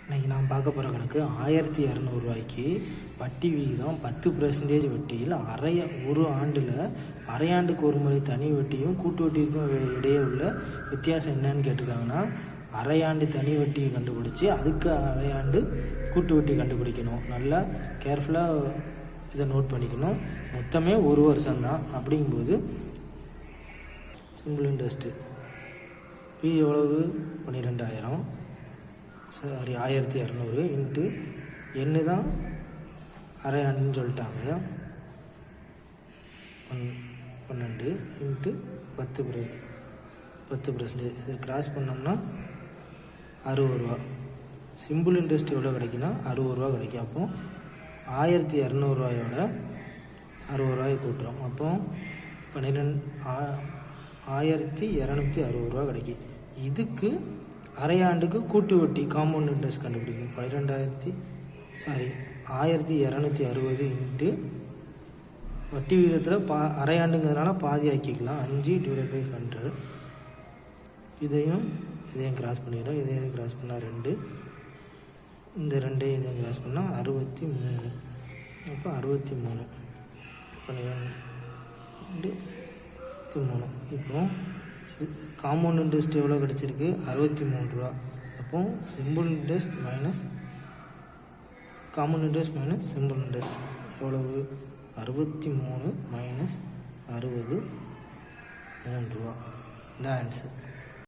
இன்றைக்கி நான் பார்க்க போகிற கணக்கு 1200 ரூபாய்க்கு வட்டி விகிதம் 10% வட்டியில் ஒரு ஆண்டில் அரையாண்டுக்கு ஒரு முறை தனி வட்டியும் கூட்டு வட்டிக்கும் இடையே உள்ள வித்தியாசம் என்னன்னு கேட்டிருக்காங்கன்னா, அரையாண்டு தனி வட்டியை கண்டுபிடிச்சி அதுக்கு அரையாண்டு கூட்டு வட்டி கண்டுபிடிக்கணும். நல்லா கேர்ஃபுல்லாக இதை நோட் பண்ணிக்கணும். மொத்தமே ஒரு வருஷம்தான். அப்படிங்கும்போது சிம்பிள் இன்ட்ரெஸ்ட்டு பி எவ்வளவு 12,000 சாரி 1200 இன்ட்டு எண்ணு தான் அரையாண்டுன்னு சொல்லிட்டாங்க. 12 இன்ட்டு 10% இதை கிராஸ் பண்ணோம்னா 60 ரூபா. சிம்பிள் இன்ட்ரெஸ்ட் எவ்வளோ கிடைக்குன்னா 60 ரூபா கிடைக்கும். அப்போ 1200 ரூபாயோட 60 ரூபாயை கூட்டுறோம். அப்போ 1260 ரூபா கிடைக்கும். இதுக்கு அரையாண்டுக்கு கூட்டு வட்டி காம்பவுண்ட் இன்ட்ரெஸ்ட் கண்டுபிடிக்கணும். 1260 இன்ட்டு வட்டி விகிதத்தில் அரையாண்டுங்கிறதுனால பாதி ஆக்கிக்கலாம். 5/100. இதையும் கிராஸ் பண்ணிடுறோம். இதையும் கிராஸ் பண்ணால் 2, இந்த 2 இதையும் கிராஸ் பண்ணால் 63. அப்போ 63 12 இப்போ காம்பவுண்ட் இன்ட்ரெஸ்ட் எவ்வளோ கிடச்சிருக்கு 63 ரூபா. அப்போ simple interest minus compound interest minus simple interest எவ்வளவு 63 மைனஸ் 60 3 ரூபா. இந்த ஆன்சர்.